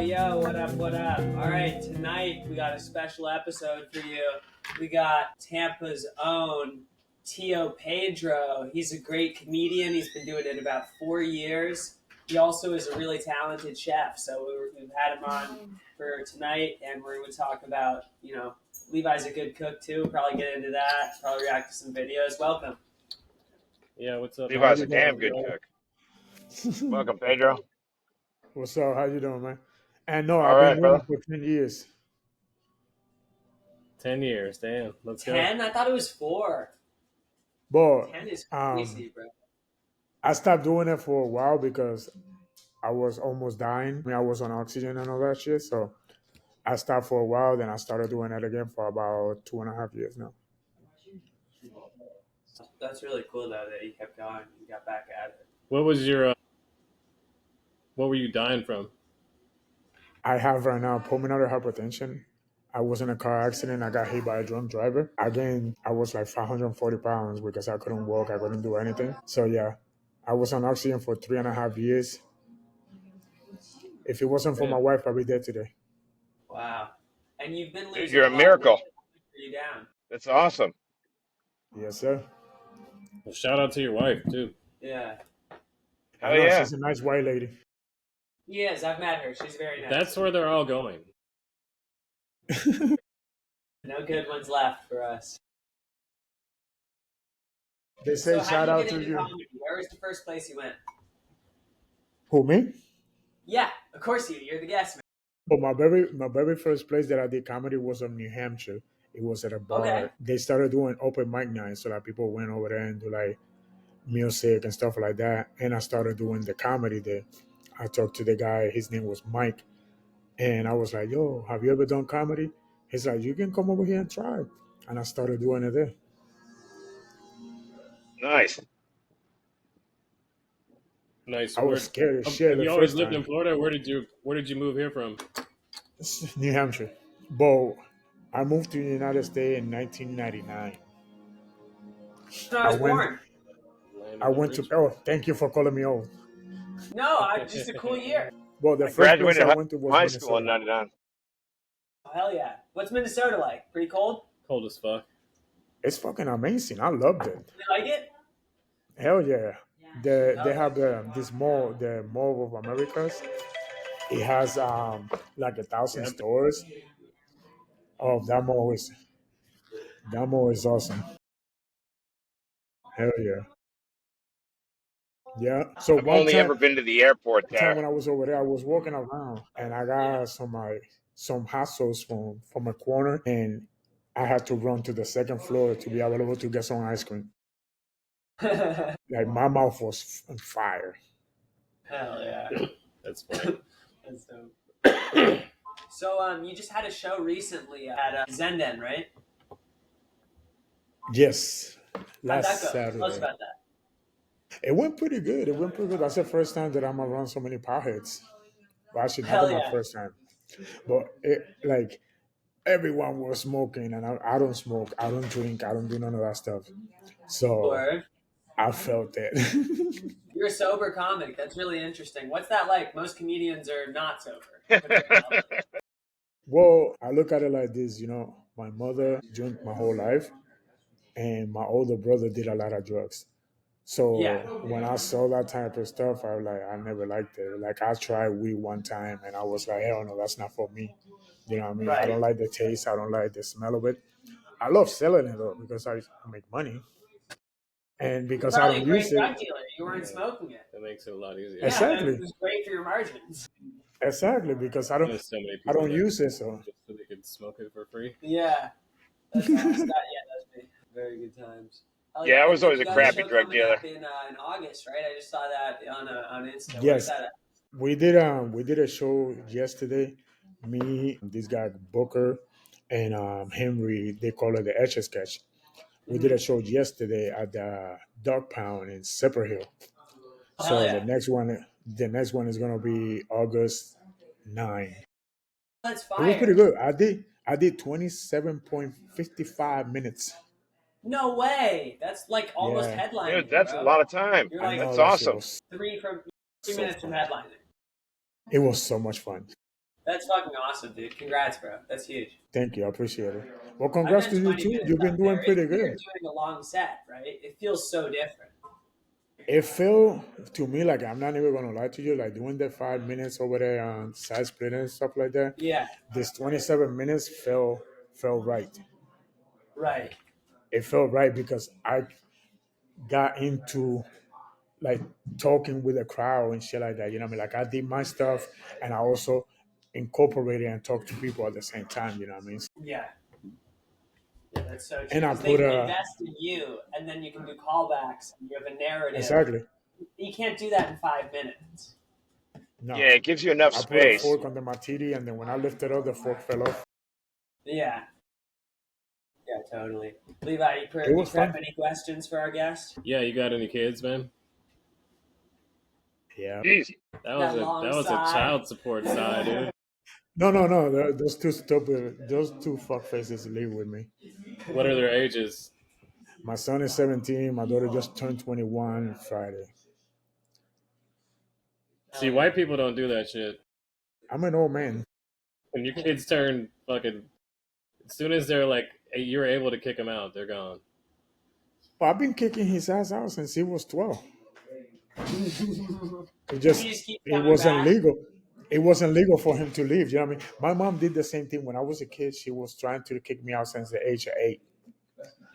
Yo, what up, what up? All right, tonight we got a special episode for you. We got Tampa's own Tio Pedro. He's a great comedian. He's been doing it about 4 years. He also is a really talented chef. So we've had him on for tonight, and we're going to talk about, Levi's a good cook too. We'll probably get into that, probably react to some videos. Welcome. Yeah, what's up? Levi's a damn good cook. Welcome, Pedro. What's up? How you doing, man? And no, All I've right, been doing brother. it for 10 years. 10 years, damn. Let's 10? go. I thought it was 4. But 10 is crazy, bro. I stopped doing it for a while because I was almost dying. I was on oxygen and all that shit. So I stopped for a while. Then I started doing it again for about 2.5 years now. That's really cool, though, that you kept going and you got back at it. What was your, what were you dying from? I have right now pulmonary hypertension. I was in a car accident. I got hit by a drunk driver. Again, I was like 540 pounds because I couldn't walk. I couldn't do anything. So yeah, I was on oxygen for 3.5 years. If it wasn't for my wife, I'd be dead today. Wow. And you've been losing You're a lot of miracle. weight for you down. That's awesome. Yes, sir. Well, shout out to your wife, too. Yeah. Hell I know, yeah. she's a nice white lady. Yes, I've met her. She's very nice. That's where they're all going. No good ones left for us. They say So how shout did out get to into you. comedy? Where was the first place you went? Who, me? Yeah, of course you're the guest, man. Well, my very first place that I did comedy was in New Hampshire. It was at a bar. Okay. They started doing open mic nights, so that people went over there and do like music and stuff like that. And I started doing the comedy there. I talked to the guy. His name was Mike, and I was like, "Yo, have you ever done comedy?" He's like, "You can come over here and try." And I started doing it there. Nice. Nice. I was scared as shit Have the you always first lived time. in Florida? Where did you move here from? New Hampshire. But I moved to the United States in 1999. So I was went- born. Land I of the went to. rich. Oh, thank you for calling me old. No, just a cool year. Well, the I first place graduated I went to was high school in Minnesota. '99. Oh, hell yeah. What's Minnesota like? Pretty cold? Cold as fuck. It's fucking amazing. I loved it. You like it? Hell yeah. They have this mall, the Mall of Americas. It has like 1,000 stores. Oh, that mall is awesome. Hell yeah. Yeah. So I've one only ever been to the airport time there. when I was over there, I was walking around and I got some hassles from a corner, and I had to run to the second floor to be able to get some ice cream. Like my mouth was on fire. Hell yeah. That's funny. That's dope. So, you just had a show recently at Zenden, right? Yes. How'd Last that go? Saturday. Tell us about that. It went pretty good. That's the first time that I'm around so many potheads. Well, actually, Hell not my yeah. first time. But like everyone was smoking, and I don't smoke. I don't drink. I don't do none of that stuff. So Word. I felt it. You're a sober comic. That's really interesting. What's that like? Most comedians are not sober. Well, I look at it like this. My mother drank my whole life, and my older brother did a lot of drugs. So Yeah. when I saw that type of stuff, I was like, I never liked it. Like I tried weed one time, and I was like, hell no, that's not for me. You know what I mean? I Right. don't like the taste. I don't like the smell of it. I love selling it though because I make money, and because I Probably a don't great use drug it. dealer. You weren't smoking it. That makes it a lot easier. Yeah, Exactly. it was great for your margins. Exactly, because I don't There's so many I people don't that use it. So just so they could smoke it for free. Yeah. That's awesome. That's me. Very good times. Hell Yeah, I And was then always you a got crappy show drug coming dealer. up in August, right? I just saw that on Insta. Where's yes, that at? we did a show yesterday. Me, this guy Booker, and Henry. They call it the Etch a Sketch. We did a show yesterday at the Dog Pound in Cypress Hill. Hell So yeah. the next one is gonna be August 9. That's It was pretty fire. good. I did 27.55 minutes. No way. That's like almost Yeah, Dude, headlining, that's a bro. lot of time. You're I like know That's that shit awesome. was three from 3 so minutes from fun. headlining. It was so much fun. That's fucking awesome, dude. Congrats, bro. That's huge. Thank you. I appreciate it. Well, I've congrats done to you 20 too. minutes You've been up doing there. It's pretty weird good. doing a long set, right? It feels so different. It felt to me like, I'm not even gonna lie to you, like doing the 5 minutes over there on side split and stuff like that. Yeah, This 27 minutes felt right. right. It felt right because I got into like talking with the crowd and shit like that. You know what I mean? Like I did my stuff and I also incorporated and talked to people at the same time. You know what I mean? Yeah. Yeah, that's so true. And I Because they put can a invest in you, and then you can do callbacks, and you have a narrative. exactly You can't do that in 5 minutes. no. Yeah, it gives you enough I put a space. fork under my titty and then when I lifted up, the fork fell off. Yeah. Yeah, totally. Levi, It you was prep fun. any questions for our guest? Yeah, you got any kids, man? Yeah. Jeez. That long That was a sigh. child support side, dude. No, no, no. Those two stupid, those two fuck faces live with me. What are their ages? My son is 17. My daughter just turned 21 Friday. See, white people don't do that shit. I'm an old man. When your kids turn fucking, as soon as they're like, you're able to kick them out, they're gone. But I've been kicking his ass out since he was 12. It You just, just keep it coming wasn't back. legal. It wasn't legal for him to leave. You know what I mean? My mom did the same thing when I was a kid. She was trying to kick me out since the age of 8,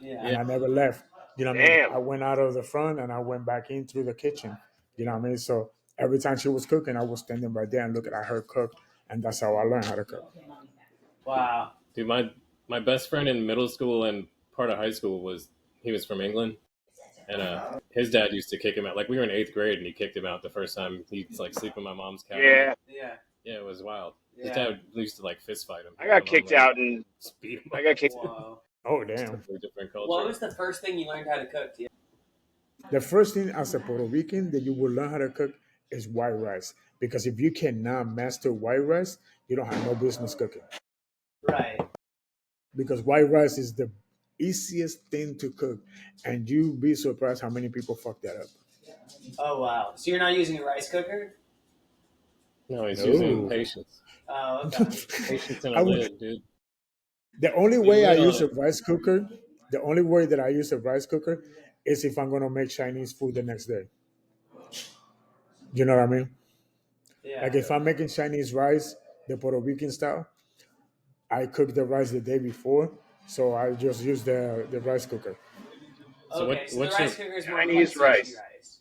Yeah. and I never left. You know what I mean? Damn. I went out of the front and I went back in through the kitchen. You know what I mean? So every time she was cooking, I was standing right there and looking at her cook, and that's how I learned how to cook. Wow. Dude, my best friend in middle school and part of high school he was from England, and his dad used to kick him out. Like we were in 8th grade, and he kicked him out the first time he'd like sleep on my mom's couch. Yeah. Yeah. Yeah, it was wild. His Yeah. dad used to like fist fight him. I got My mom kicked let him out and speed him I up. got kicked. Whoa. Oh It's a damn! totally different culture. What was the first thing you learned how to cook? Tio? The first thing as a Puerto Rican that you will learn how to cook is white rice. Because if you cannot master white rice, you don't have no business cooking. Right. Because white rice is the easiest thing to cook, and you'd be surprised how many people fuck that up. Oh wow. So you're not using a rice cooker? No, he's using No. patience. Oh, okay. Patience and I a would, lid, dude. the only We way I lit on use a it. rice cooker, the only way that I use a rice cooker is if I'm gonna make Chinese food the next day. You know what I mean? Yeah. Like if I'm making Chinese rice, the Puerto Rican style, I cook the rice the day before, so I just use the rice cooker. So Okay, so the what's your? rice cooker is more of like Chinese sushi rice. rice.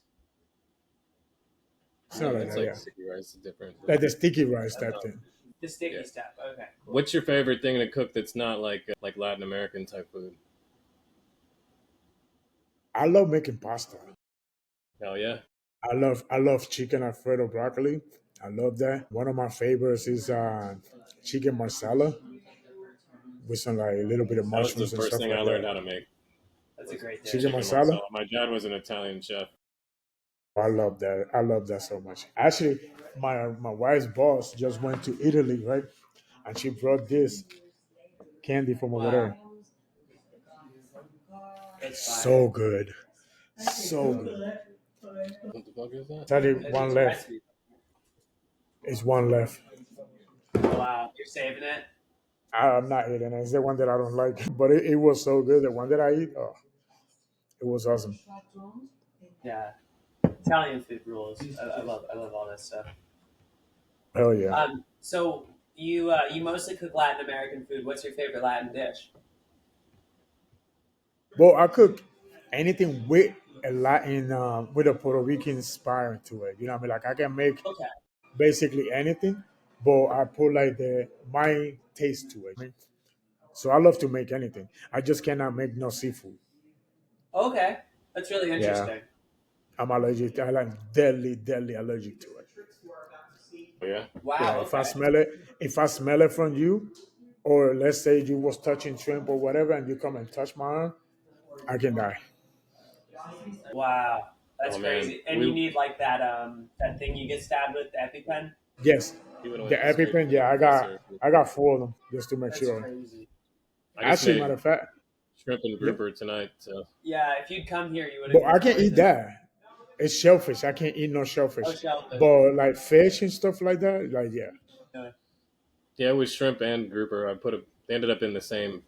It's No, not like it's that, like yeah. sticky rice, is different. Like the sticky rice type thing. The sticky Yeah. stuff. Okay. Cool. What's your favorite thing to cook that's not like Latin American type food? I love making pasta. Hell yeah. I love chicken Alfredo broccoli. I love that. One of my favorites is chicken marsala with some like a little bit of That was the mushrooms and first stuff thing I like learned that. how to make. That's a great dish. Chicken Chicken marsala. marsala. My dad was an Italian chef. I love that. I love that so much. Actually, my wife's boss just went to Italy, right? And she brought this candy from over Wow. there. That's fire. So good. So good. What the fuck is that? Tell you There's one a left. recipe. It's one left. Oh, wow. You're saving it? I'm not eating it. It's the one that I don't like. But it was so good. The one that I eat, oh, it was awesome. Yeah. Italian food rules. I love all that stuff. Hell yeah. So you mostly cook Latin American food. What's your favorite Latin dish? Well, I cook anything with a Latin, with a Puerto Rican inspired to it. You know what I mean? Like I can make Okay. basically anything, but I put like my taste to it. So I love to make anything. I just cannot make no seafood. Okay. That's really Yeah, interesting. I'm allergic. I like deadly allergic to it. Oh, yeah. Yeah, Wow. if I Okay. smell it, if I smell it from you, or let's say you was touching shrimp or whatever, and you come and touch my arm, I can die. Wow, that's Oh man, crazy. And you need like that thing you get stabbed with, the EpiPen. Yes, he would have the went straight EpiPen. for the Yeah, compressor. I got four of them just to make That's sure. crazy. I just Actually, matter made of fact, shrimp and yeah. grouper tonight, so Yeah, if you'd come here, you would have But I can enjoyed eat it. that. It's shellfish. I can't eat no shellfish. Oh, shellfish. But like fish and stuff like that, like yeah. Yeah. yeah, it was shrimp and grouper. They ended up in the same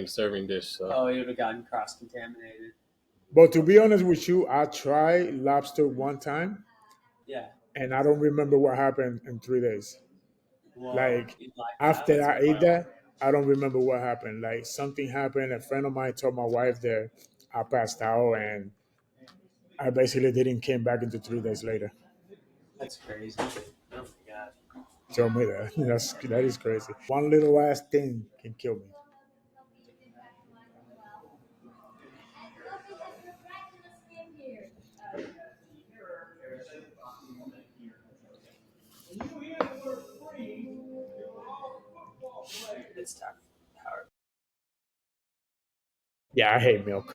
serving dish. So Oh, you would have gotten cross contaminated. But to be honest with you, I tried lobster one time, Yeah. and I don't remember what happened in 3 days. Whoa, Like you blacked out. after That's I ate crazy. that, I don't remember what happened. Like something happened. A friend of mine told my wife that I passed out, and I basically didn't came back into 3 days later. That's crazy. Oh my god. Tell me that. That is crazy. One little ass thing can kill me. It's tough. Hard. Yeah, I hate milk.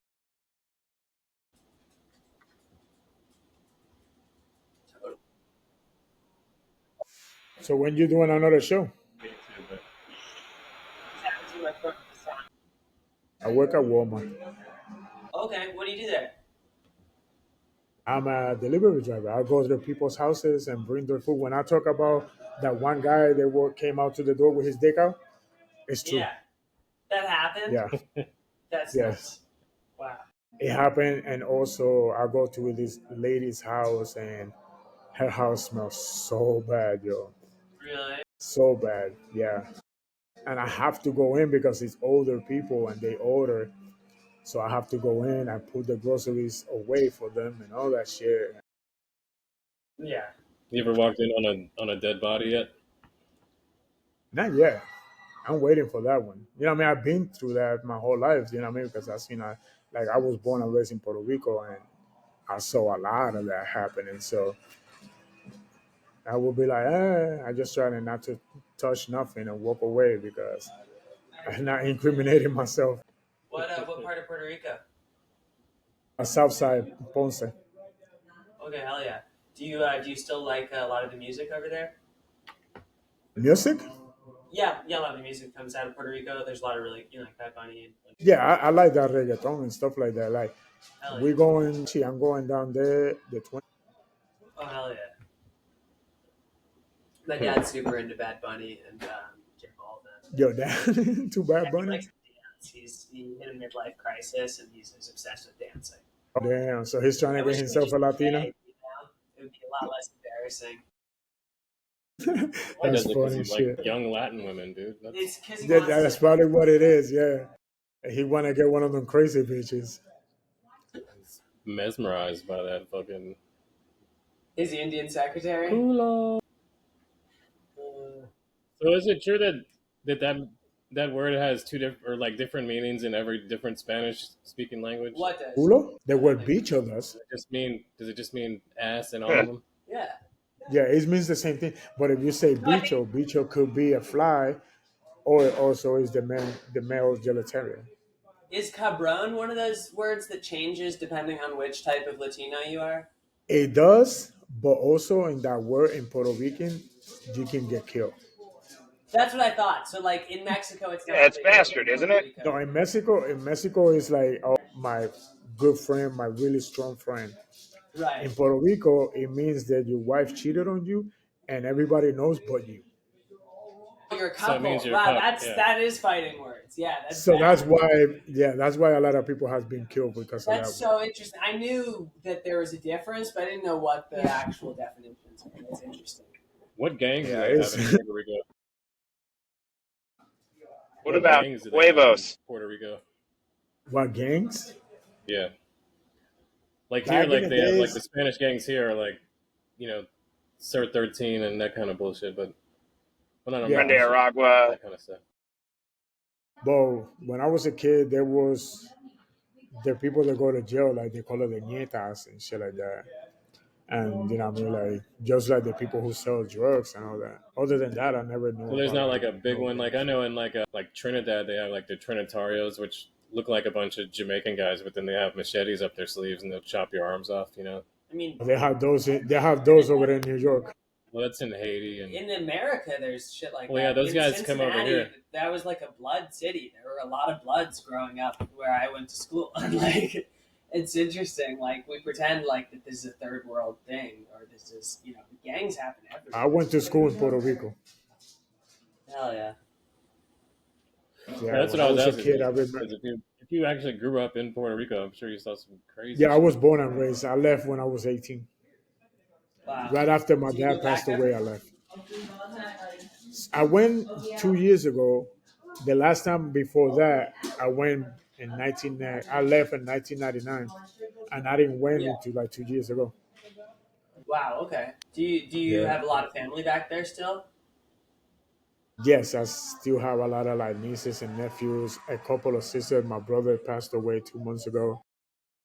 Totally. So when you doing another show? me too. But I work at Walmart. Okay, what do you do there? I'm a delivery driver. I go to the people's houses and bring their food. When I talk about that one guy that came out to the door with his dick out, it's true. Yeah, that happened. Yeah, That's yes, nuts. Wow. it happened. And also, I go to this lady's house, and her house smells so bad, yo, Really? so bad. Yeah, and I have to go in because it's older people and they order, so I have to go in and put the groceries away for them and all that shit. Yeah. you ever walked in on a dead body yet? Not yet. I'm waiting for that one. You know what I mean? I've been through that my whole life, you know what I mean? Because like I was born and raised in Puerto Rico, and I saw a lot of that happening. So I would be like, I just trying not to touch nothing and walk away because I'm not incriminating myself. What part of Puerto Rico? Southside Ponce. Okay, hell yeah. Do you still like a lot of the music over there? Music? Yeah, a lot of the music comes out of Puerto Rico. There's a lot of really, like Bad Bunny and Yeah, I like that reggaeton and stuff like that. Like hell yeah. we going, I'm going down there the 20. Oh hell yeah. My dad's super into Bad Bunny and J Balvin. Yo, that too Yeah, bad, he Bunny. likes to dance. He hit a midlife crisis and he's obsessed with dancing. Oh, damn. So he's trying I to get wish we himself could a be Latina. gay, It would be a lot less embarrassing. He That's does it because funny he like shit. young Latin women, dude. It's because he That's probably what it is. Yeah, he want to get one of them crazy bitches. He's mesmerized by that fucking Is the Indian secretary? culo. So is it true that word has two different or like different meanings in every different Spanish speaking language? What does? Culo? The word bicho does. Does it just mean ass in all of Yeah. them? Yeah. Yeah, it means the same thing. But if you say No, I think bicho could be a fly, or it also is the male genitalia. is cabron one of those words that changes depending on which type of Latino you are? It does, but also in that word in Puerto Rican, you can get killed. That's what I thought. So like in Mexico, it's Yeah, not, it's but in bastard, isn't Puerto it? Rico, No, in Mexico, it's like my good friend, my really strong friend. right? In Puerto Rico, it means that your wife cheated on you, and everybody knows but you. Your So it means couple. you're a Wow, cup. Yeah. that is fighting words. Yeah, that's So that's bad. why, yeah, that's why a lot of people has been killed because of That's that. so interesting. I knew that there was a difference, but I didn't know what the actual definitions were. That's interesting. What gangs do Yeah, they have it's in Puerto Rico? What What about gangs do they have in huevos? Puerto Rico? what gangs? Yeah. Like here, Back in like the they have like days, the Spanish gangs here are like, you know, Sir 13 and that kind of bullshit, but well not Grande yeah. bullshit, Aragua. that kind of stuff. But when I was a kid, there was the people that go to jail, like they call it the nietas and shit like that. and you know what I mean, like just like the people who sell drugs and all that. Other than that, I never knew So there's about not like like a big no one. Like I gangs. know in like Trinidad they have like the Trinitarios, which look like a bunch of Jamaican guys, but then they have machetes up their sleeves and they'll chop your arms off. You know. I mean, They have those. They have those over there in New York. Well, that's in Haiti and in America, there's shit like well, yeah, that. those In guys come over Cincinnati, here. that was like a blood city. There were a lot of bloods growing up where I went to school. Like, it's interesting. Like, we pretend like that this is a third world thing, or this is, gangs happen I everywhere. went to school in Puerto Rico. Hell yeah. Yeah, Yeah, that's when what I I was was a asking kid, I you remember. because if you actually grew up in Puerto Rico, I'm sure you saw some crazy Yeah, I was shit. born and raised. I left when I was 18. Wow. Right after my Do you go dad back passed ever? away, I left. I went 2 years ago. The last time before that, I went in 19. I left in 1999, and I didn't went Yeah. until like 2 years ago. Wow. Okay. Do you Yeah. have a lot of family back there still? Yes, I still have a lot of like nieces and nephews, a couple of sisters. My brother passed away 2 months ago.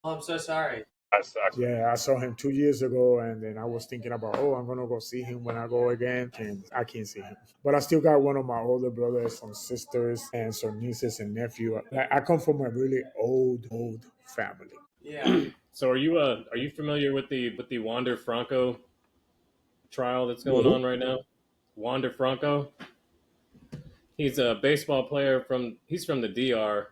Oh, I'm so sorry. That sucks. Yeah, I saw him 2 years ago, and then I was thinking about, oh, I'm gonna go see him when I go again, and I can't see him. But I still got one of my older brothers, some sisters, and some nieces and nephew. Like, I come from a really old family. Yeah. So are you familiar with the Wander Franco trial that's With going who? on right now? Wander Franco. He's a baseball player he's from the DR.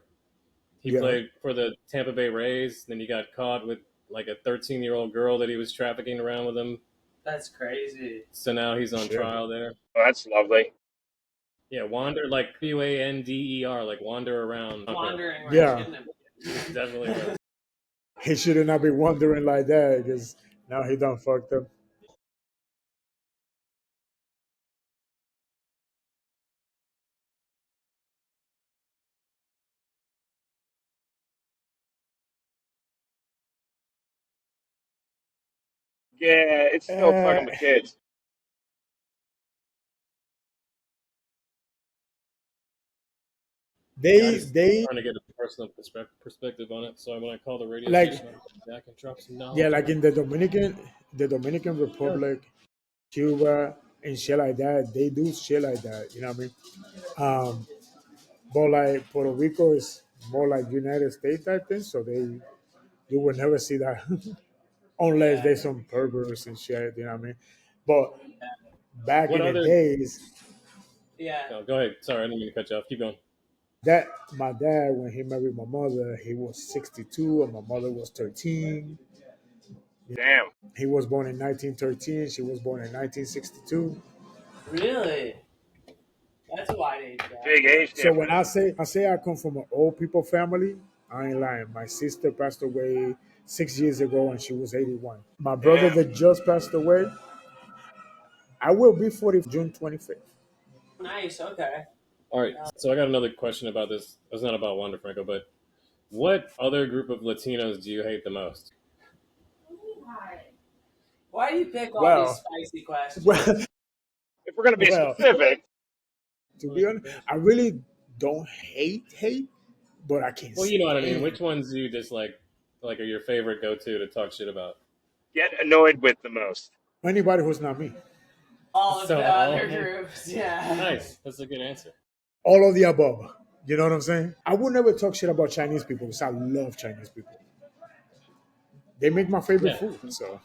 He Yeah. played for the Tampa Bay Rays. Then he got caught with like a 13-year-old girl that he was trafficking around with him. That's crazy. So now he's on Shit. trial there. Well, that's lovely. Yeah, Wander like Wander, like wander around. Franco. Wandering where I Yeah. shouldn't have. Definitely was. He should not be wondering like that because now he done fucked up. Yeah, it's still Uh, fucking with kids. Yeah, I they just they trying to get a personal perspective on it. So when I call the radio like station, I can drop some yeah, knowledge like on it. in the Dominican Yeah. Republic, Cuba, and shit like that. They do shit like that. You know what I mean? Um, but like Puerto Rico is more like United States type thing, so you will never see that unless Yeah. there's some perverts and shit. You know what I mean? But back What in the other? days, Yeah. No, go ahead. Sorry, I didn't mean to cut you off. Keep going. that my dad when he married my mother, he was 62 and my mother was 13. Damn. He was born in 1913. She was born in 1962. Really? That's a wide age gap. Big age So when difference. I say I come from an old people family, I ain't lying. My sister passed away 6 years ago and she was 81. My brother Damn. that just passed away, I will be 40 June 25th. Nice. Okay. All right. So I got another question about this. It's not about Wander Franco, but what other group of Latinos do you hate the most? Why do you pick all these Well, spicy well, questions? If we're gonna be well, specific, to be honest, I really don't hate, but I can't Well, you know what I mean. stand Which ones do you dislike? Like, are your favorite go-to to talk shit about? get annoyed with the most. anybody who's not me. All of So the all other of them. groups. Yeah. Nice. That's a good answer. All of the above. You know what I'm saying? I would never talk shit about Chinese people because I love Chinese people. They make my favorite Yeah. food. So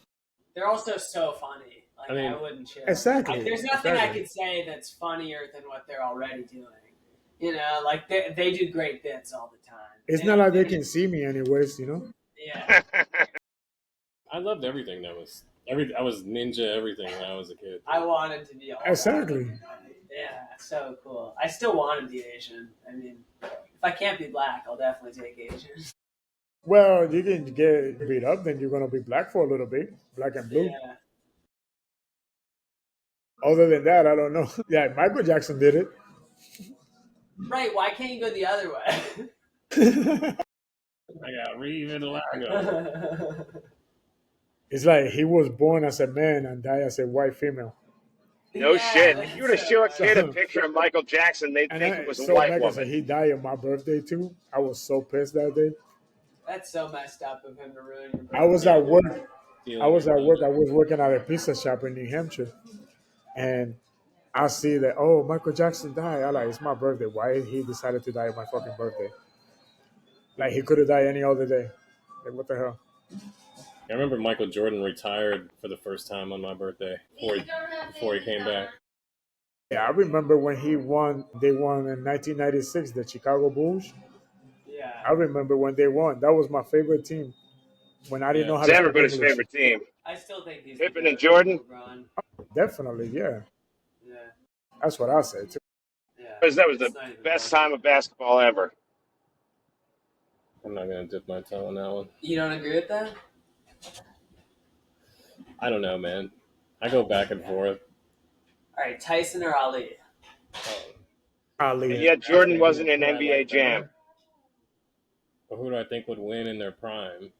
They're also so funny. I Like, I mean, wouldn't share. Like, exactly, there's nothing I exactly. could say that's funnier than what they're already doing. Like they do great bits all the time. It's They not don't. like They they don't. can see me anyways. You know. Yeah. I loved everything that was every. I was ninja everything when I was a kid. I wanted to be all that. Exactly. Yeah. So cool. I still want to be Asian. I mean, if I can't be black, I'll definitely take Asian. Well, you can get beat up, then you're gonna be black for a little bit, black and blue. Yeah. Other than that, I don't know. Yeah, Michael Jackson did it. Right. Why can't you go the other way? I got Reeve and Lago. It's like he was born as a man and died as a white female. No Yeah. shit. If you were That's to so show a funny. kid a So, picture of Michael Jackson, they'd and think it I was a so white mega. So woman. he died on my birthday too. I was so pissed that day. That's so messed up of him to ruin your I was birthday. at work. I was at work. I was working at a pizza shop in New Hampshire, and I see that, oh, Michael Jackson died. I like, it's my birthday. Why he decided to die on my fucking birthday? Like he could have died any other day. Like what the hell? I remember Michael Jordan retired for the first time on my birthday before he came back. Yeah, I remember when he won. They won in 1996, the Chicago Bulls. Yeah. I remember when they won. That was my favorite team. When I didn't know how It's to speak everybody's English. favorite team. I still think he's Pippen the and GOAT, Jordan. LeBron. Definitely, yeah. Yeah. That's what I say too. Yeah. Because that was the It's not even best close. time of basketball ever. I'm not gonna dip my toe on that one. You don't agree with that? I don't know, man. I go back and forth. All right, Tyson or Ali? And Ali. yet Jordan wasn't an Who I NBA like Jam. better? Or who do I think would win in their prime?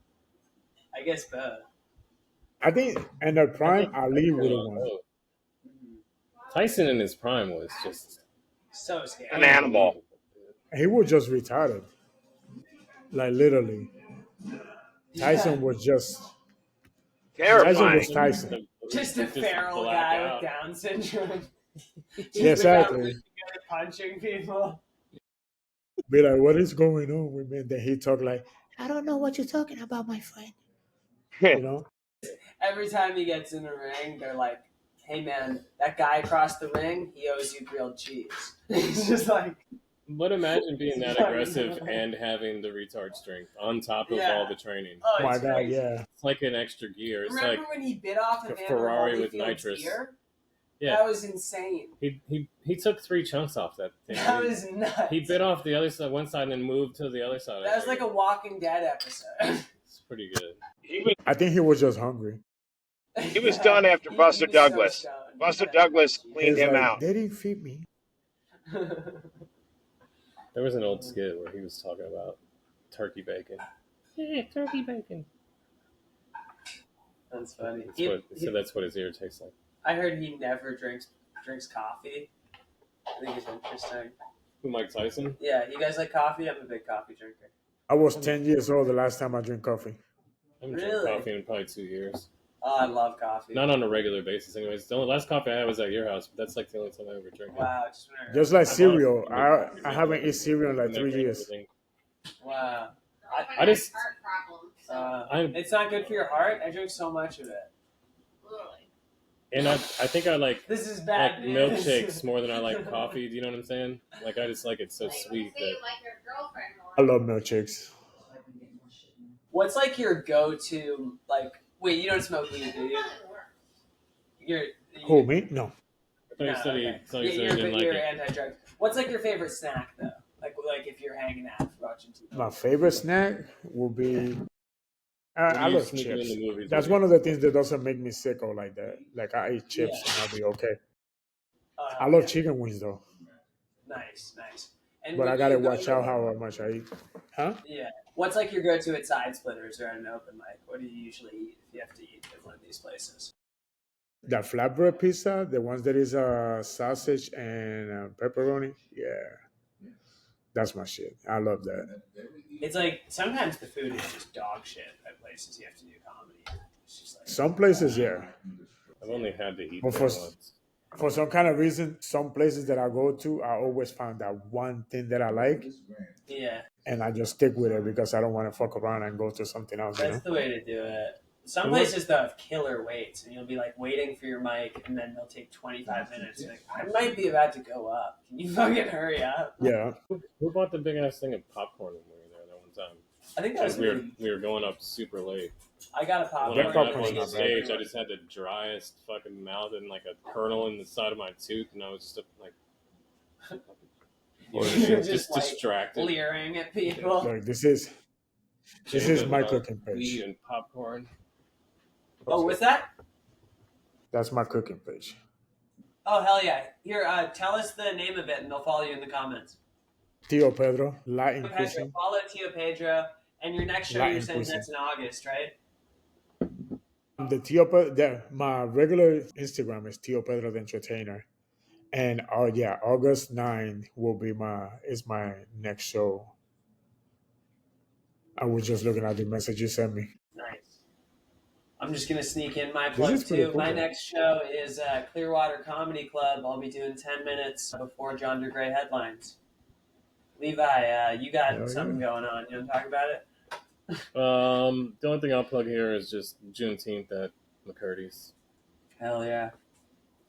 I guess both. I think in their I prime, think Ali would have Tyson won. Tyson in his prime was just So scary. An animal. He was just retarded. Like literally. Tyson was just Terrifying. Tyson. Just a feral black guy out. with Down syndrome. Just Yeah, exactly. really good at punching people. Be like, what is going on with me? Then he talk like, I don't know what you're talking about, my friend. You know? Every time he gets in a ring, they're like, hey man, that guy across the ring, he owes you grilled cheese. It's just like. But imagine being that aggressive and having the retard strength on top of all the training. Oh, My it's God, crazy. yeah. It's like an extra gear. It's Remember like when he bit off a Evander Ferrari with Holyfield's nitrous. ear? Yeah. That was insane. He took 3 chunks off that thing. That was nuts. He bit off the other side, one side, and then moved to the other side. That was like a Walking Dead episode. It's pretty good. I think he was just hungry. He was done after He Buster was Douglas. So stoned. Buster Douglas cleaned He's him like, out. they didn't feed me. There was an old skit where he was talking about turkey bacon. Yeah, turkey bacon. That's funny. So that's what his ear tastes like. I heard he never drinks coffee. I think it's interesting. Who, Mike Tyson? Yeah, you guys like coffee? I'm a big coffee drinker. I was 10 years old the last time I drank coffee. I haven't Really? drank coffee in probably 2 years. Oh, I love coffee. Not on a regular basis, anyways. The last coffee I had was at your house, but that's like the only time I ever drink it. Wow, Just like cereal. I haven't eaten cereal in like 3 years. Wow. I just, heart problems. It's not good for your heart. I drink so much of it. Literally. and I think I like This is bad news. milkshakes more than I like coffee. Do you know what I'm saying? Like I just like it so sweet Say that you like your girlfriend more. I love milkshakes. What's like your go-to? Like, wait, you don't smoke weed, do you? You're Who, me? No. I thought you said okay. I thought you said you didn't like You're it. anti-drug. What's like your favorite snack though? Like if you're hanging out watching TV. My favorite snack will be. I you love sneaking chips. in the movies That's with? one of the things that doesn't make me sick or like that. Like I eat chips and I'll be okay. I love chicken wings though, Nice. And but when I gotta you go watch to- out how much I eat. Huh? Yeah. What's like your go-to at Side Splitters or at an open mic? What do you usually eat if you have to eat at one of these places? The flatbread pizza, the ones that is sausage and pepperoni. Yeah, that's my shit. I love that. It's like sometimes the food is just dog shit at places you have to do comedy. It's just like Some places, yeah. I've only had to eat But there once. For some kind of reason, some places that I go to, I always find that one thing that I like, yeah, and I just stick with it because I don't want to fuck around and go to something else. You know? that's the way to do it. Some places though have killer waits, and you'll be like waiting for your mic, and then they'll take 25 minutes. You're like, I might be about to go up. Can you fucking hurry up? Yeah. Who bought the big ass thing of popcorn when we were there that one time? I think that was Because me. we were going up super late. I got a popcorn. When I got up popcorn's on the not bad. stage, I just had the driest fucking mouth and like a kernel in the side of my tooth, and I was just like, You're just like, distracted. leering at people. Look, this is my cooking page. Weed and popcorn. Oh, what's that? That's my cooking page. Oh, hell yeah. Here, tell us the name of it, and they'll follow you in the comments. Tio Pedro, Latin Pedro, cuisine. follow Tio Pedro. And your next show, Latin you're saying cuisine. that's in August, right? The Tio Pedro, my regular Instagram is Tio Pedro the Entertainer, and August 9 will be my next show. I was just looking at the message you sent me. Nice. I'm just gonna sneak in my This plug is pretty too. cool. My next show is Clearwater Comedy Club. I'll be doing 10 minutes before John DeGray headlines. Levi, you got Hell something yeah. going on? You want to talk about it? The only thing I'll plug here is just Juneteenth at McCurdy's. Hell yeah,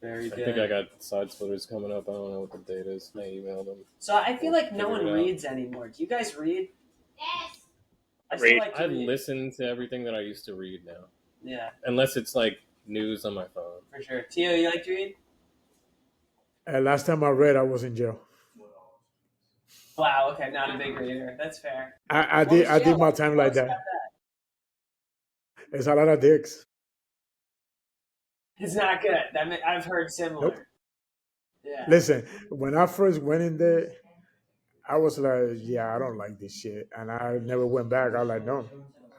very I good. think I got Side Splitters coming up. I don't know what the date is. I emailed them. So I feel like no Figure one it out. reads anymore. Do you guys read? Yes. I still Read. like to I read. listen to everything that I used to read now, Yeah, unless it's like news on my phone. for sure. Tio, you like to read? Last time I read, I was in jail. Wow. Okay, not a big reader. That's fair. I What did was I jail did my like? time Tell like us about that. It's a lot of dicks. It's not good. I've heard similar. Nope. Yeah. Listen, when I first went in there, I was like, yeah, I don't like this shit, and I never went back. I was like, no,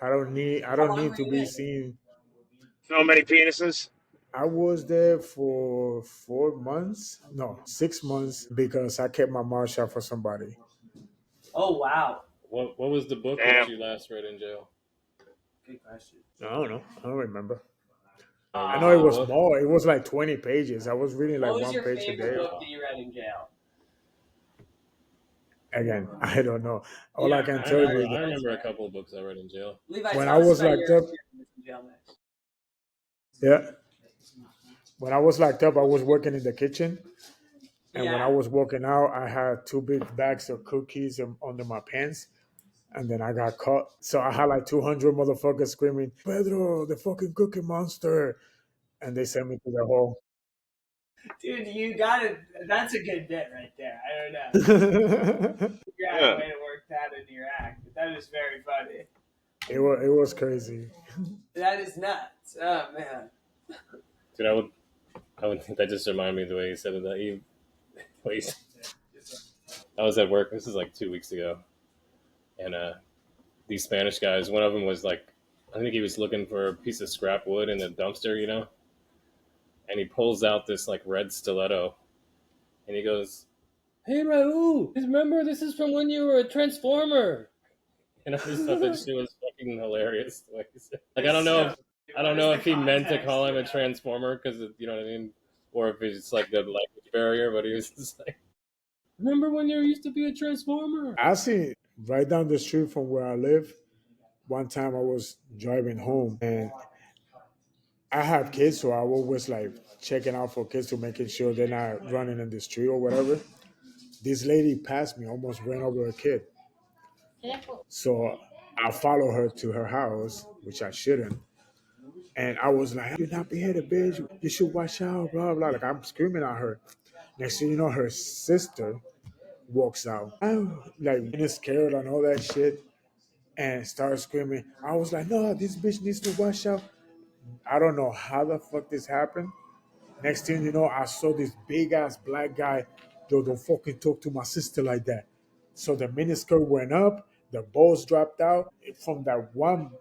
I don't need How long were to you be in? seen. So many penises. I was there for 4 months, no, 6 months, because I kept my mouth shut for somebody. Oh wow. What was the book that Damn. you last read in jail? Good question. I don't know. I don't remember. I What know it was was the book? small. It was like 20 pages. I was reading like What was one your page a favorite day. book that you read in jail? Again, I don't know. All Yeah, I can I tell remember. you is I that remember a couple of books I read in jail. Levi, when I tell us was about your locked up, experience in jail next. yeah, when I was locked up, I was working in the kitchen. And when I Yeah. was walking out, I had two big bags of cookies under my pants. And then I got caught. So I had like 200 motherfuckers screaming, Pedro, the fucking cookie monster. And they sent me to the hole. Dude, you got it. That's a good bit right there. I don't know. Figure out a Yeah. way to work that into your act. But that is very funny. It was crazy. That is nuts. Oh man. Dude, I would. That just reminded me of the way you said it. That you, wait, I was at work. This is like 2 weeks ago, and these Spanish guys. One of them was like, I think he was looking for a piece of scrap wood in the dumpster, and he pulls out this like red stiletto, and he goes, "Hey Raul, just remember this is from when you were a transformer." And I just thought that shit was fucking hilarious. The way he said it. Like I don't know if he meant to call him a transformer because you know what I mean, or if it's like the language barrier. But he was just like, "Remember when you used to be a transformer?" I see right down the street from where I live. One time I was driving home and I have kids, so I always like checking out for kids to making sure they're not running in the street or whatever. This lady passed me, almost ran over a kid. So I follow her to her house, which I shouldn't. And I was like, "You're not beheaded, bitch. You should watch out, blah, blah." Like, I'm screaming at her. Next thing you know, her sister walks out. I'm like, getting scared and all that shit and started screaming. I was like, no, this bitch needs to watch out. I don't know how the fuck this happened. Next thing you know, I saw this big ass black guy. Yo, don't fucking talk to my sister like that. So the miniskirt went up, the balls dropped out. From that one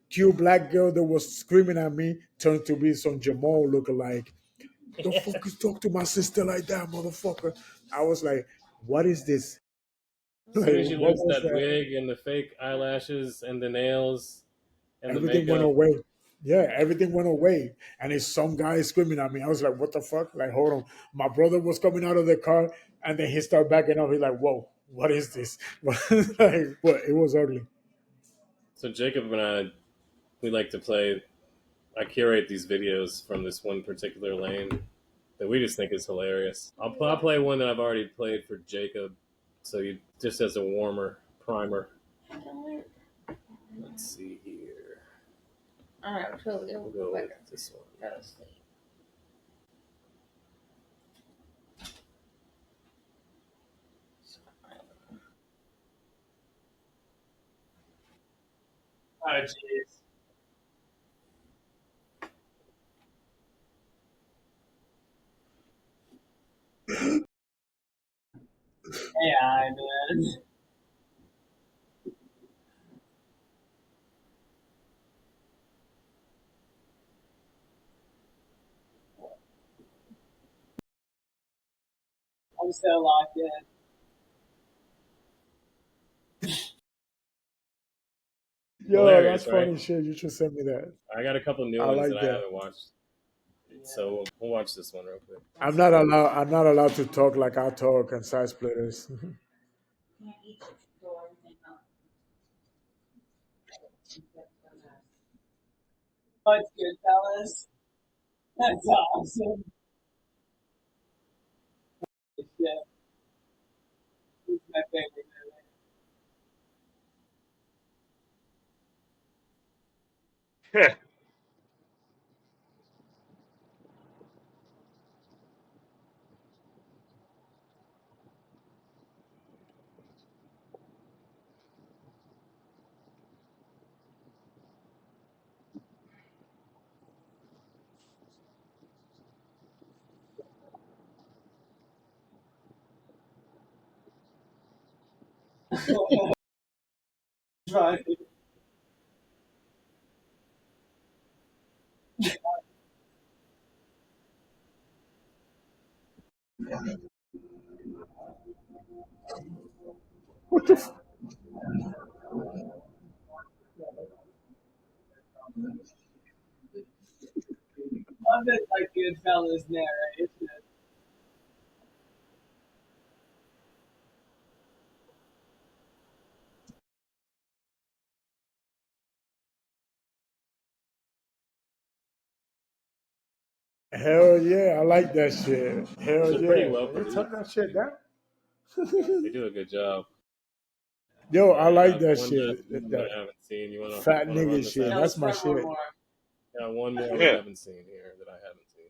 cute black girl that was screaming at me, turned to be some Jamal lookalike. Don't fucking talk to my sister like that, motherfucker. I was like, what is this? As soon as Like, you what lose was that that? wig and the fake eyelashes and the nails and the Everything went makeup, away. Yeah, everything went away. And it's some guy screaming at me. I was like, what the fuck? Like, hold on. My brother was coming out of the car and then he started backing up. He's like, whoa, what is this? Like, what? It was ugly. so Jacob and I, we like to play. I curate these videos from this one particular lane that we just think is hilarious. I'll play one that I've already played for Jacob, so you just as a warmer primer. Let's see here. All right, We'll go with this one. Go to sleep. Oh jeez. AI man. I'm so locked in. Yo, that's Hilarious, right? funny shit. You should send me that. I got a couple new I ones that like I that. haven't watched, so we'll watch this one real quick. I'm not allowed. I'm not allowed to talk like I talk and side splitters. Oh, it's good, fellas. That's awesome. Yeah, he's my favorite. Right. Love it like Goodfellas narration. Hell yeah, I like that shit. Hell They're pretty yeah. well You turn produced. that shit down? They do a good job. Yo, All I right, I like got that one last shit. one that That I haven't seen. You fat wanna run nigga this shit. Yeah, out? That's let's my run one shit. more. Got one more we Yeah. haven't seen here that I haven't seen.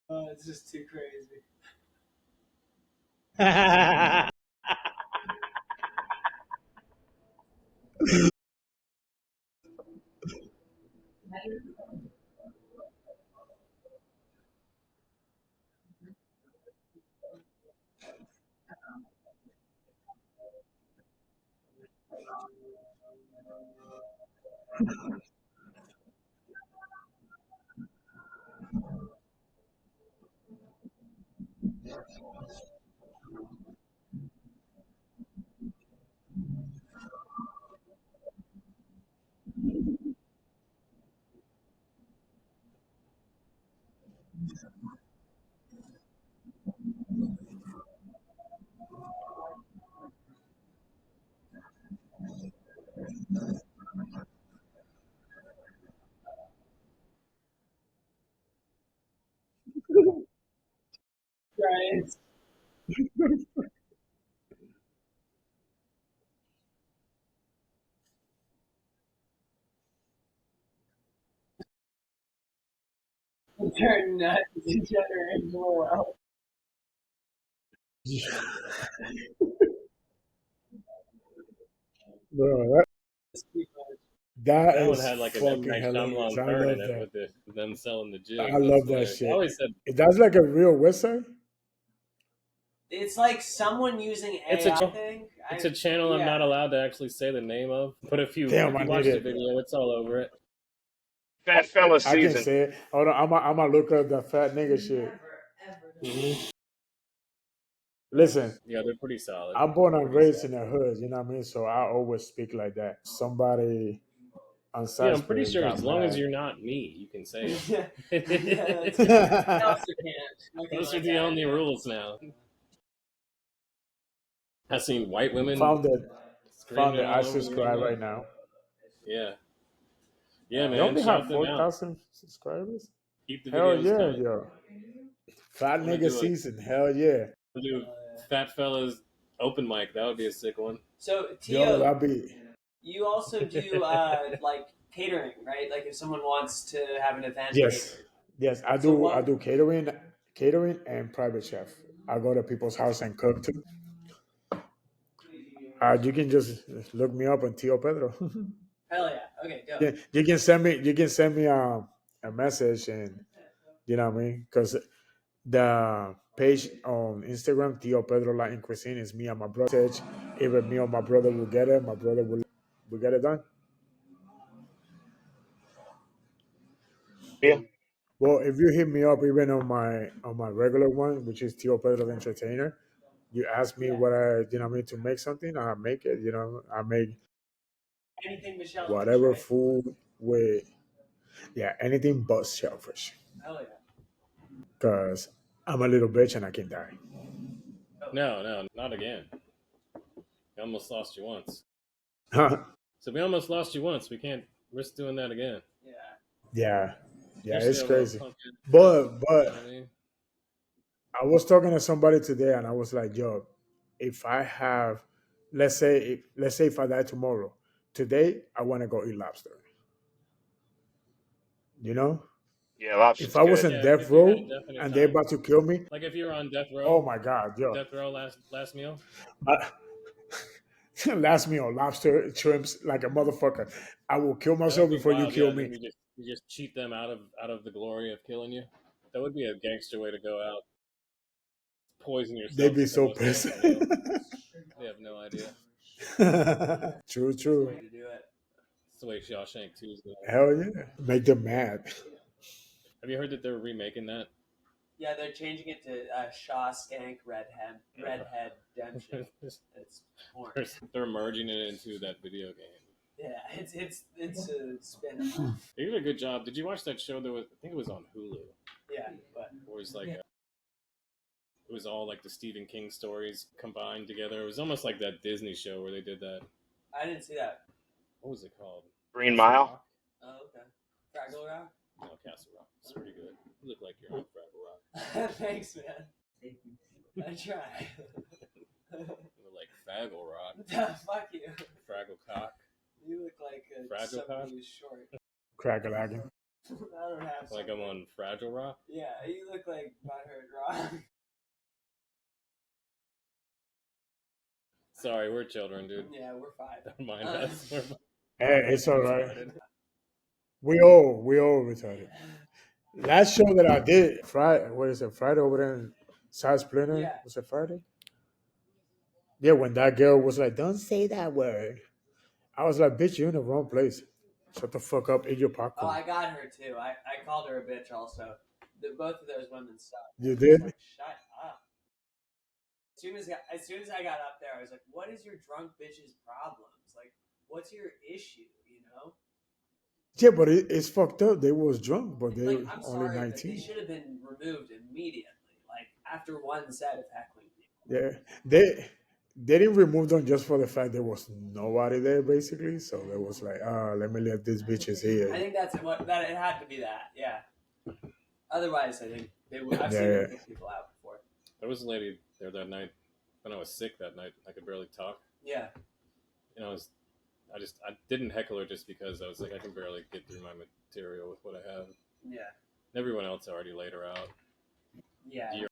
Oh, it's just too crazy. Right. Turn nuts degenerate world. Bro, It's too much. that That one is had like an M fucking Night hilarious. Shyamalan I turn in love it that. with them selling the I jigs. That's love that hilarious. I shit. always said That's like a real website. It's like someone using it's AI. I think. it's a channel I'm Yeah. not allowed to actually say the name of. But Damn, if I you need watch the it. video, it's all over it. Fat fella I can season. say it. Hold on, I'm gonna look up that fat nigga shit. Listen, Yeah, they're pretty solid. I'm born and Pretty raised in solid. the hood, you know what I mean? So I always speak like that. Somebody on Yeah, side I'm pretty splitters sure got as long as mad. you're not me, you can say Yeah, yeah, it. that's good. I also can't. Looking Those are like the I only am. rules now. I've seen white women Found it. Found screaming it. I all over the subscribe internet. right now. Yeah. Yeah, They man. only have Shout them out. 4,000 subscribers. Keep the Hell videos yeah, coming. yo. Fat I'm gonna nigga do a season. Hell yeah. we'll do Fat Fellas open mic. That would be a sick one. So Yo, Tio, that be. you also do like catering, right? Like if someone wants to have an event Yes. catered. Yes, I So do. I what? do catering and private chef. I go to people's house and cook too. You can just look me up on Tio Pedro. Hell yeah. Okay, go. Yeah, you can send me a message, and you know what I mean, because the page on Instagram, Tio Pedro Latin Cuisine, is me and my brother. Either me or my brother will get it. My brother will get it done. Yeah. Well, if you hit me up even on my regular one, which is Tio Pedro the Entertainer, you ask me Yeah. what I you know what I mean to make something, I make it. You know, I make Anything but shellfish. Whatever Right? food with, yeah, anything but shellfish. Hell yeah. Because I'm a little bitch and I can die. No, not again. We almost lost you once. yeah, So we almost lost you once. We can't risk doing that again. Yeah. yeah, Especially it's over a crazy. pumpkin. But You know what I mean? I was talking to somebody today and I was like, yo, if I have, let's say if I die tomorrow, today I want to go eat lobster. You know, Yeah, if lobster's I was good. in Yeah, death if you had a row definite and they're time, about to kill me, like if you were on oh my god, yo, death row last meal. I, last meal, lobster, shrimps, like a motherfucker. I will kill That would myself be before you wild. kill Yeah, me. then you just cheat them out of the glory of killing you. That would be a gangster way to go out. Poison They'd yourself be with the so most pissed. powerful meal. They have no idea. True, That's the true. way to do it. That's the way Shawshank 2 is going. Hell yeah. Make them mad. Have you heard that they're remaking that? Yeah, they're changing it to Shaw Skank Redhead Redemption. It's porn. They're merging it into that video game. Yeah, it's a spin-off. They did a good job. Did you watch that show that was? I think it was on Hulu. Yeah, but Where it was like it was all like the Stephen King stories combined together. It was almost like that Disney show where they did that. I didn't see that. What was it called? Green Castle Mile. Rock? Oh, okay. Fraggle Rock? No, Castle Rock. It's pretty good. You look like you're on Fraggle Rock. Thanks, man. I try. You look like Faggle Rock. Fuck you. Fraggle Cock. You look like Fragile somebody Cock? who's short. Crack-a-lagging. I don't have Like I'm on Fragile Rock. Yeah, you look like Butthurt Rock. Sorry, we're children, dude. Yeah, we're 5. Don't mind us. We're Hey, it's all right. retarded. We all retarded. Last show that I did, Friday, what is it? Friday over there in Side Splinter? Yeah. Was it Friday? Yeah, when that girl was like, don't say that word. I was like, bitch, you're in the wrong place. Shut the fuck up, eat your Oh, popcorn. I got her too. I called her a bitch also. Both of those women suck. You I was did? like, shut up. As soon as I got up there, I was like, what is your drunk bitch's problems? Like, what's your issue, you know? Yeah, but it's fucked up. They was drunk, but they Like, I'm only sorry, but they 19. should have been removed immediately. Like, after one set of heckling people. Yeah, they didn't remove them just for the fact there was nobody there, basically. So they was like, let me let these bitches I here. think that's what that it had to be that, yeah. Otherwise, I think they would. I've Yeah, seen them yeah. kick people out before. There was a lady there that night when I was sick that night. I could barely talk. Yeah. You know, I didn't heckle her just because I was like, I can barely get through my material with what I have. Yeah. Everyone else already laid her out. Yeah. Yeah.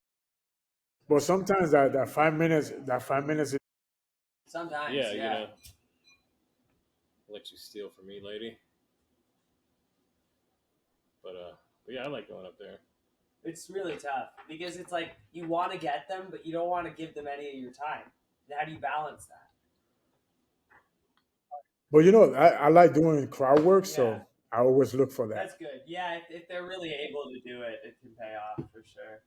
But sometimes that 5 minutes, is Sometimes. Yeah, Yeah. you know, let you steal from me, lady. But yeah, I like going up there. It's really tough because it's like you want to get them, but you don't want to give them any of your time. How do you balance that? But you know, I like doing crowd work, Yeah. so I always look for that. That's good. Yeah, if they're really able to do it, it can pay off for sure.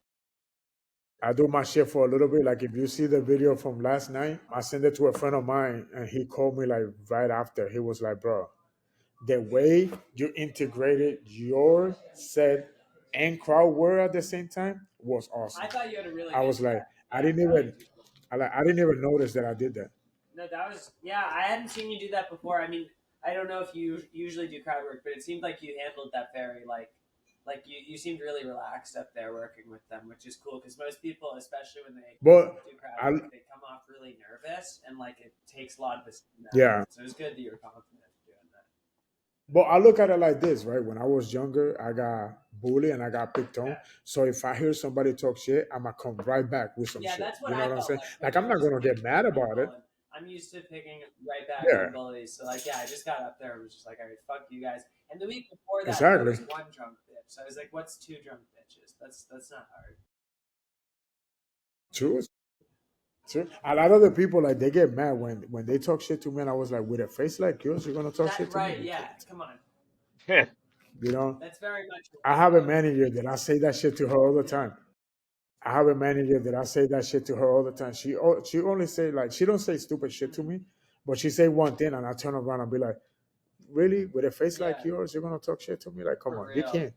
I do my shit for a little bit. Like if you see the video from last night, I sent it to a friend of mine, and he called me like right after. He was like, "Bro, the way you integrated your set and crowd work at the same time was awesome." I thought you had a really. I good was like, set. I Yeah, didn't that even, was cool. I didn't even notice that I did that. No, that was I hadn't seen you do that before. I mean, I don't know if you usually do crowd work, but it seemed like you handled that very like you seemed really relaxed up there working with them, which is cool because most people, especially when they But do crowd I, work, they come off really nervous and like it takes a lot of this. yeah. So it was good that you were confident doing that. But I look at it like this, right? When I was younger, I got bullied and I got picked on. Yeah. So if I hear somebody talk shit, I'm gonna come right back with some Yeah, shit. that's what You know I what I'm felt saying? like. Like I'm not gonna get mad about it. I'm used to picking right back Yeah. on bullies. So like, yeah, I just got up there and was just like, all right, fuck you guys. And the week before that, Exactly. there was one drunk bitch. So I was like, what's 2 drunk bitches? That's not hard. True. True. A lot of the people like they get mad when they talk shit to me, and I was like, with a face like yours, you're gonna talk shit to Right? me? Yeah. Come on. You know, That's very much. I have a manager that I say that shit to her all the time. I have a manager that I say that shit to her all the time. She only say like she don't say stupid shit to me, but she say one thing and I turn around and be like, really, with a face Yeah, like yours, you're gonna talk shit to me? Like, come for on, you real. can't.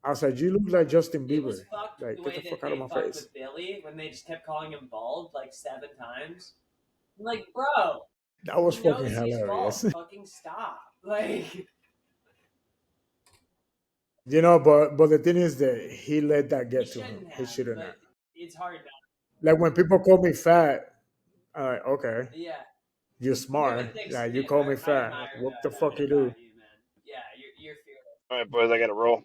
I was like, you look like Justin It was Bieber. fucked the Like, get way the that fuck out of they my fucked face. with Billy when they just kept calling him bald like 7 times. I'm like, bro, That was he fucking knows he's bald. hilarious. Fucking stop. Like, But the thing is that he let that he get to him. shouldn't He have, shouldn't have. but it's hard now. Like when people call me fat, I'm like, okay, Yeah, you're you have a smart. thick Like you skin. call me I fat. admire What the fuck that you do? about you, man. Yeah, you're fearless. All right, boys, I got to roll.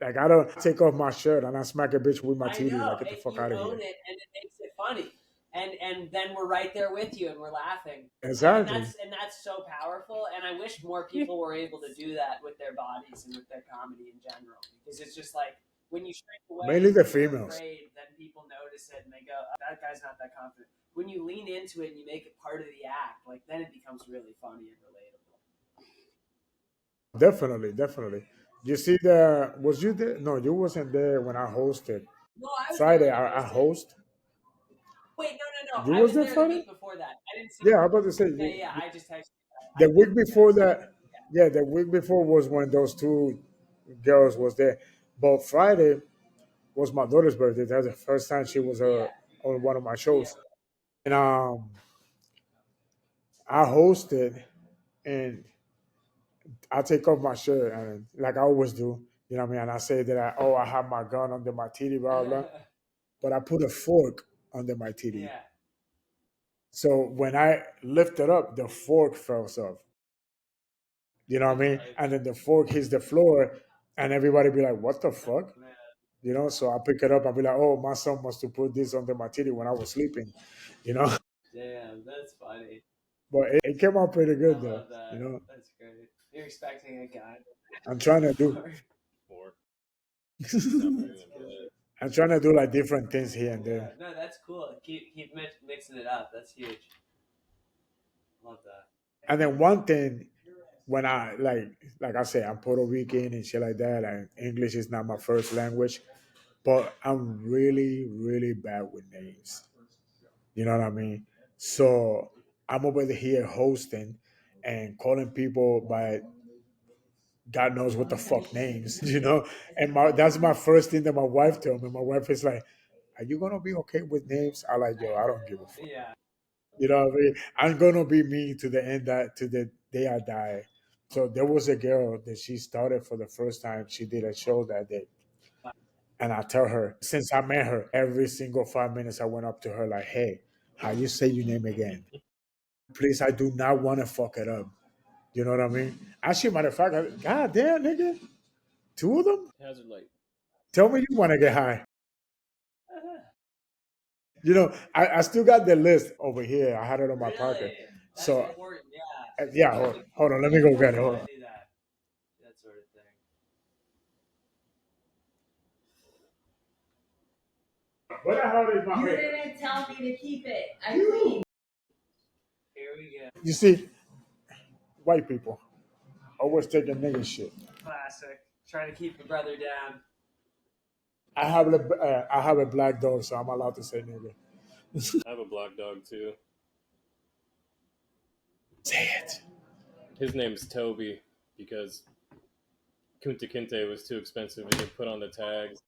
Like I don't take off my shirt and I smack a bitch with my I titty. Like know, get the and fuck you out of own here. it, and it makes it funny. And then we're right there with you, and we're laughing. And Exactly. that's so powerful. And I wish more people were able to do that with their bodies and with their comedy in general, because it's just like when you shrink away, Mainly the and you're females. afraid, then people notice it and they go, oh, "That guy's not that confident." When you lean into it and you make it part of the act, like then it becomes really funny and relatable. Definitely, definitely. You see the was you there? No, you wasn't there when I hosted. No, I was there Friday when you I hosted. host. Wait, no. You I was was there there the Friday? week before that. I didn't see. Yeah, I'm about to say Yeah. I just texted. I the week texted you. I before was like, that. Yeah, the week before was when those two girls was there. But Friday was my daughter's birthday. That was the first time she was yeah, on one of my yeah. shows, and I hosted, and I take off my shirt and like I always do, you know what I mean. And I say that I have my gun under my titty, blah blah, but I put a fork under my titty. Yeah. So when I lift it up, the fork falls off. You know what I mean? And then the fork hits the floor, and everybody be like, "What the fuck?" Man, So I pick it up and be like, "Oh, my son must have put this under my titty when I was sleeping," you know. damn, that's funny. But it came out pretty I good though. love that. That's great. You're expecting a guy. I'm trying to do. Four. It's not bigger That's than good. that. I'm trying to do like different things here and Yeah, there. no, that's cool. Keep mixing it up. That's huge. Love that. And then one thing when I like I say I'm Puerto Rican and shit like that, and English is not my first language, but I'm really really bad with names. You know what I mean? So I'm over here hosting and calling people by God knows what the fuck names, And that's my first thing that my wife told me. My wife is like, "Are you gonna be okay with names?" I like, yo, I don't give a fuck. Yeah. You know what I mean? I'm gonna be me to the end that to the day I die. So there was a girl that she started for the first time. She did a show that day. And I tell her, since I met her, every single 5 minutes I went up to her like, "Hey, how you say your name again? Please, I do not want to fuck it up." You know what I mean? Actually, matter of fact, God damn, nigga, two of them? Hazard light. Tell me you want to get high. I still got the list over here. I had it on my pocket. Really? That's So, important. Yeah. yeah, hold on. Let me go get it. Hold on. Do that. That sort of thing. What the hell is my You head? didn't tell me to keep it. I cleaned. Here we go. You see, white people always taking nigga shit. Classic. Trying to keep your brother down. I have a black dog, so I'm allowed to say nigga. I have a black dog too. Say it. His name's Toby because Kunta Kinte was too expensive and they put on the tags.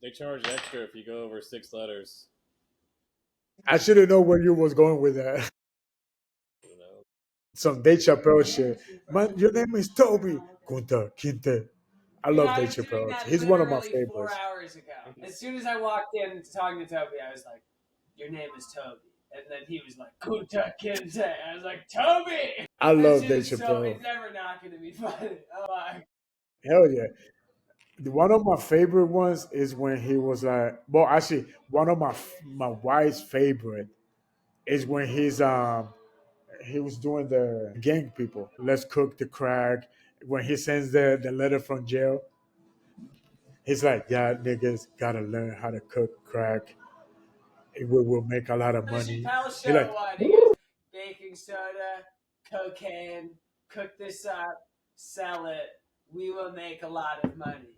They charge extra if you go over 6 letters. I should have known where you was going with that. You know, Some Dave Chappelle shit. Man, your name is Toby. Kunta Kinte. I love I Dave was doing Chappelle. that He's one of my literally 4 favorites. hours ago. As soon as I walked in talking to Toby, I was like, "Your name is Toby," and then he was like, "Kunta Kinte." I was like, "Toby." I That love shit Dave is so. Chappelle. It's never not going to be funny. Oh my. Hell yeah. One of my favorite ones is when he was well, actually one of my wife's favorite is when he was doing the gang people. Let's cook the crack. When he sends the letter from jail, he's like, "Yeah, niggas gotta learn how to cook crack. It will make a lot of The money." Chappelle He Show like, one. He goes, baking soda, cocaine, cook this up, sell it. We will make a lot of money.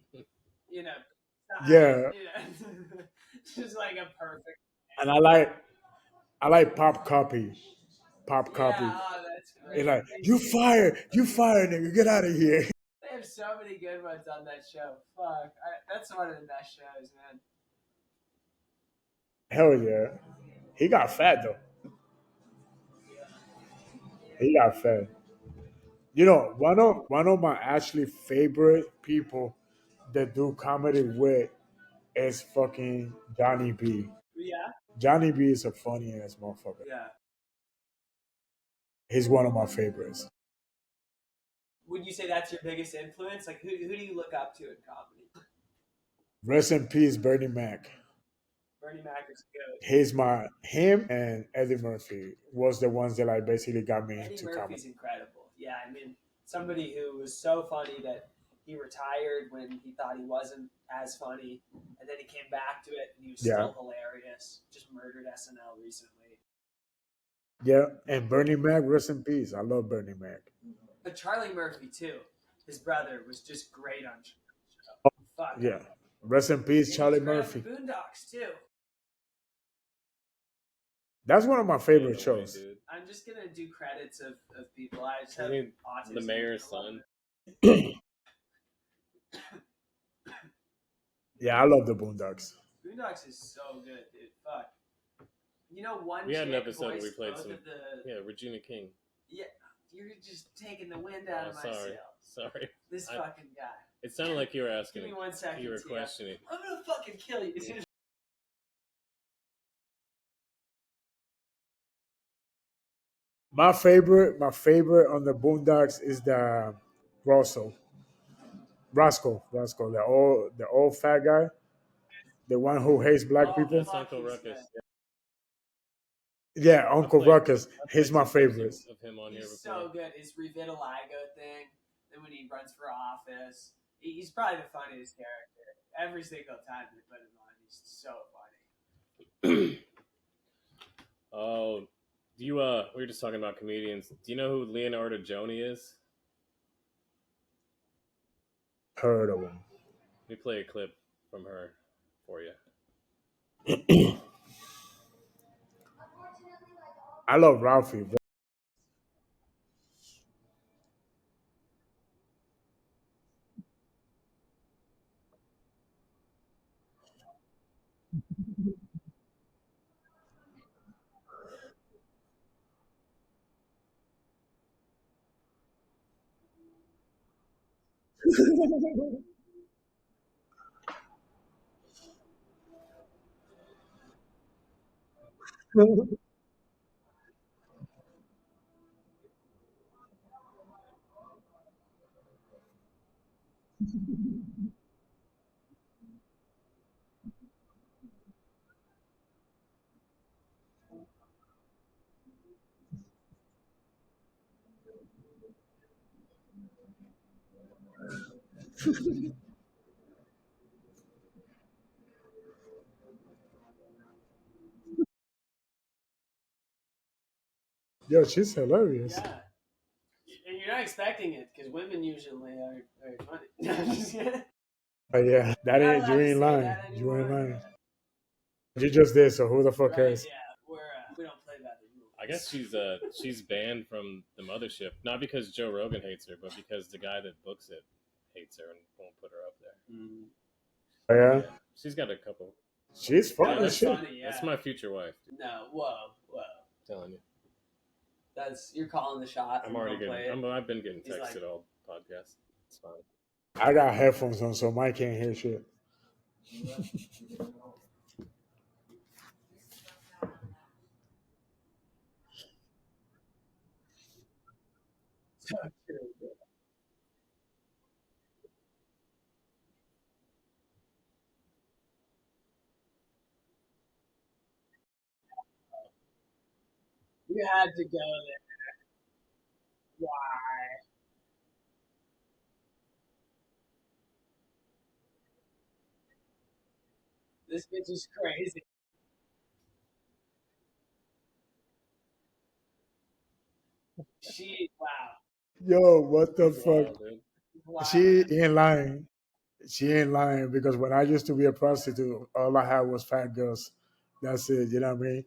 You know, yeah, you know, just like a perfect. and I like pop copy. pop copy. Oh, that's They're great. like, you fired, nigga, get out of here. They have so many good ones on that show. Fuck, that's one of the best shows, man. Hell yeah. He got fat though. He got fat. You know, one of my actually favorite people that do comedy with is fucking Johnny B. Yeah, Johnny B is a funny ass motherfucker. yeah. He's one of my favorites. Would you say that's your biggest influence? Like, who do you look up to in comedy? Rest in peace, Bernie Mac. Bernie Mac is good. Him and Eddie Murphy was the ones that like basically got me Eddie into Murphy's comedy. incredible. Yeah, I mean, somebody who was so funny that he retired when he thought he wasn't as funny, and then he came back to it and he was Yeah. still hilarious. Just murdered SNL recently. Yeah, and Bernie Mac, rest in peace. I love Bernie Mac. But Charlie Murphy too. His brother was just great on show. Fuck. Yeah. Rest in peace, And Charlie he's great on Murphy. the Boondocks too. That's one of my favorite shows. Dude. I'm just gonna do credits of people. I just I have mean, autism. the mayor's son. Yeah, I love the Boondocks. Boondocks is so good, dude. Fuck. You know, one We had an chick episode where we voiced played both some. of the. Yeah, Regina King. Yeah, you're just taking the wind out of my Sorry, sail. sorry. This fucking guy. It sounded like you were asking. Give me 1 second. You were Tia. questioning. I'm gonna fucking kill you. My favorite on the Boondocks is the Russell. Roscoe, the old fat guy, the one who hates black people. That's Uncle Ruckus. Yeah, Uncle Ruckus. He's my favorite. Of him on here He's before. so good. His revitiligo thing. Then when he runs for office, he's probably the funniest character. Every single time they put him on, he's so funny. Oh, do you? We were just talking about comedians. Do you know who Leonardo Joni is? Heard of him. Let me play a clip from her for you. I love Ralphie. Yo, she's hilarious. Yeah. And you're not expecting it because women usually are funny. Yeah, that You're not ain't allowed you to ain't say lying. that You ain't anymore. lying. You just did, so who the fuck Right? cares? Yeah, we don't play by the rules. I guess she's banned from the mothership, not because Joe Rogan hates her, but because the guy that books it hates her and won't put her up there. Oh, yeah, She's got a couple. she's Yeah, funny as that's shit. funny. Yeah. That's my future wife. Dude. No, whoa. I'm telling you. You're calling the shot. I'm already play getting. it. I've been getting He's texted like- all podcast. It's fine. I got headphones on, so Mike can't hear shit. You had to go there. Why? This bitch is crazy. Wow. Yo, what the It's fuck? wild, dude. Wow. She ain't lying. She ain't lying because when I used to be a prostitute, all I had was fat girls. That's it. You know what I mean?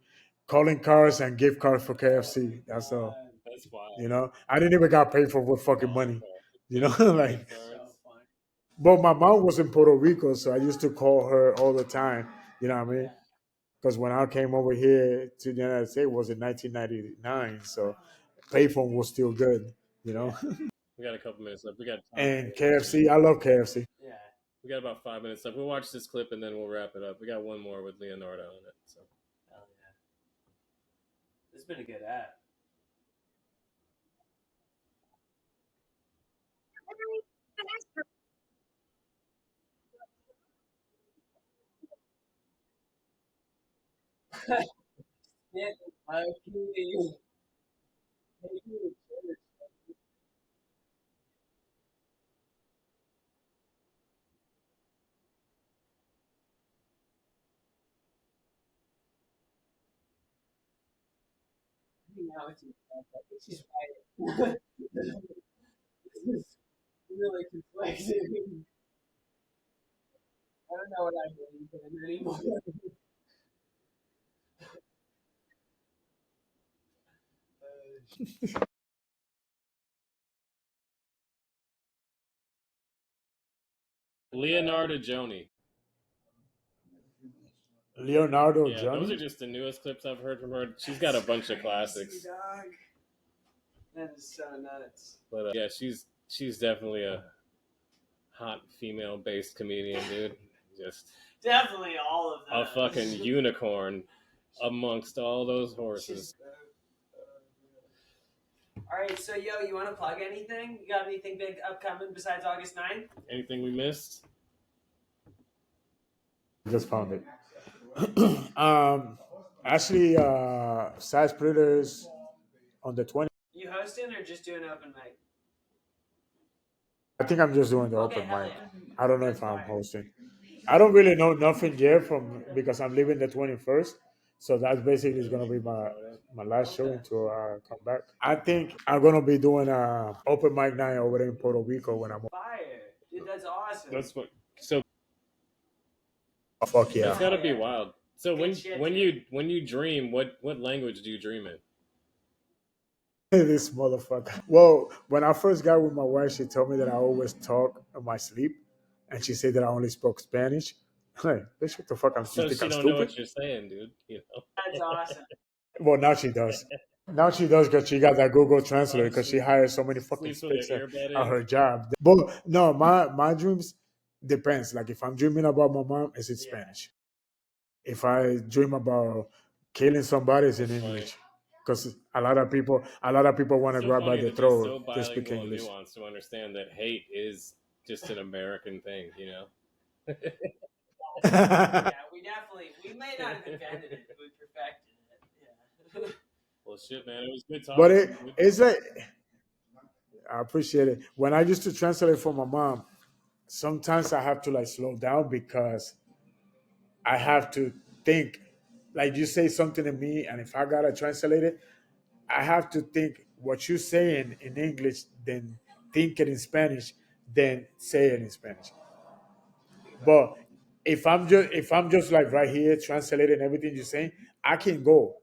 calling cards and gift cards for KFC. That's all. That's wild. You know, I didn't even got paid for with fucking money. You know, like. Cards. But my mom was in Puerto Rico, so I used to call her all the time. You know what I mean? Because when I came over here to the United States, it was in 1999, so payphone was still good. You know, We got a couple minutes left. We got and KFC, I love KFC. Yeah. We got about 5 minutes left. We'll watch this clip and then we'll wrap it up. We got one more with Leonardo in it. So Hell yeah. This has been a good app. Yeah. Now it's I think she's right. This is really conflicting. I don't know what I believe in anymore. Leonardo Joni. Leonardo Yeah, those are Johnny. just the newest clips I've heard from her. She's got a bunch of classics. Dog. That is so nuts. But yeah, she's definitely a hot female based comedian, dude. Just Definitely all of a those. fucking unicorn amongst all those horses. All right, so yo, you want to plug anything? You got anything big upcoming besides August 9th? Anything we missed? Just found it. Actually, Side Splitters on the 20th. You hosting or just doing open mic? I think I'm just doing the Okay, open hell mic. yeah. I don't know if That's I'm fire. hosting. I don't really know nothing yet from because I'm leaving the 21st. So that's basically is gonna be my last show until I come back. I think I'm gonna be doing a open mic night over there in Puerto Rico when I'm. Fire. Dude, that's awesome. That's what. So Fuck yeah! that's gotta be wild. So Good shit, when dude. you dream, what language do you dream in? This motherfucker. Well, when I first got with my wife, she told me that I always talk in my sleep, and she said that I only spoke Spanish. Hey, bitch, what the fuck? You So think she I'm don't know stupid? what you're saying, dude. You know. That's awesome. Well, now she does. Now she does because she got that Google Translator because she hires so many fucking Sleeps with spics an at, earbud at in. her job. But no, my dreams depends. Like if I'm dreaming about my mom, it's in Spanish. If I dream about killing somebody, it's in That's funny. English. Because a lot of people want It's to so grab by funny the that you're so throat. They speak bilingual and English. nuanced to understand that hate is just an American thing, you know. Yeah, we may not have invented it, but we perfected it. Yeah. Well, shit, man, it was good But talking to you. it's like I appreciate it. When I used to translate for my mom, sometimes I have to like slow down because I have to think. Like you say something to me, and if I gotta translate it, I have to think what you're saying in English, then think it in Spanish, then say it in Spanish. But if I'm just like right here translating everything you're saying, I can go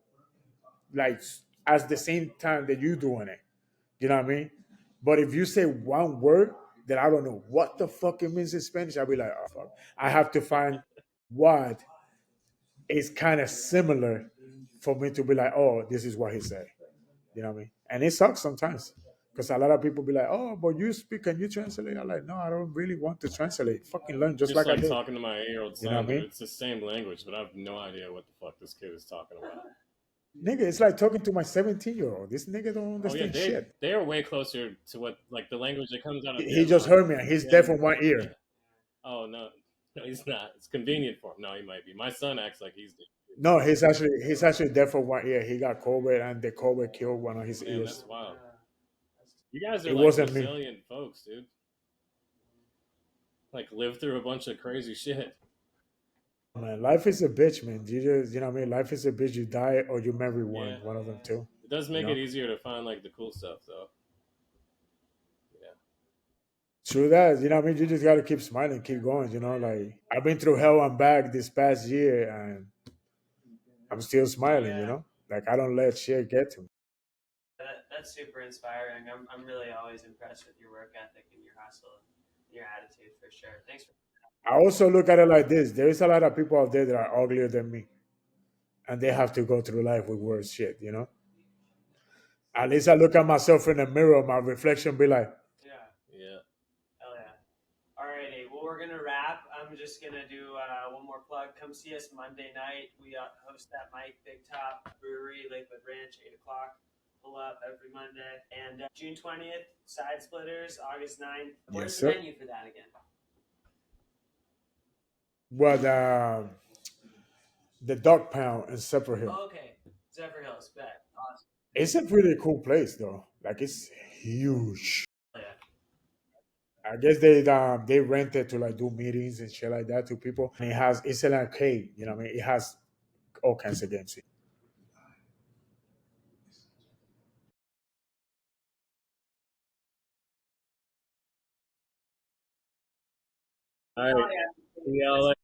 like at the same time that you doing it. You know what I mean? But if you say one word that I don't know what the fuck it means in Spanish, I'll be like, oh fuck. I have to find what is kind of similar for me to be like, oh, this is what he said. You know what I mean? And it sucks sometimes. Because a lot of people be like, oh, but you speak and you translate. I'm like, no, I don't really want to translate. Fucking learn just Just like I like did. talking to my 8-year-old You know what son, I dude. mean? It's the same language, but I have no idea what the fuck this kid is talking about. Nigga, it's like talking to my 17-year-old. This nigga don't Oh yeah, understand shit. they are way closer to what like the language that comes out of He their just mouth. heard me and he's Yeah. deaf in one Yeah. ear. Oh no, he's not. It's convenient for him. No, he might be. My son acts like he's. No, he's actually deaf in one ear. He got COVID and the COVID killed one of his Man, ears. that's wild. You guys are It like wasn't me. resilient folks, dude. Like live through a bunch of crazy shit. Man, life is a bitch, man. You know what I mean? Life is a bitch. You die or you marry one. Yeah. One of them two. It does You make know? it easier to find like the cool stuff, though. Yeah. True that. You know what I mean? You just gotta keep smiling, keep going, you know, like I've been through hell and back this past year and I'm still smiling, you know? Like I don't let shit get to me. That's super inspiring. I'm really always impressed with your work ethic and your hustle and your attitude for sure. Thanks for. I also look at it like this: there is a lot of people out there that are uglier than me, and they have to go through life with worse shit. You know. At least I look at myself in the mirror, my reflection be like, Yeah. Yeah. Hell yeah. Alrighty, well, we're gonna wrap. I'm just gonna do one more plug. Come see us Monday night. We host that Mike Big Top Brewery, Lakewood Ranch, 8 o'clock. Pull up every Monday. And June 20th, Side Splitters, August 9th. Where's yes, the sir. venue for that again? Well, the dog pound in Zephyr Hill. Oh, okay, Zephyr Hills. Bet. Awesome. It's a pretty cool place though. Like it's huge. Yeah. I guess they rent it to like do meetings and shit like that to people. And it's an arcade, you know what I mean? It has all kinds of games. All right. See y'all later.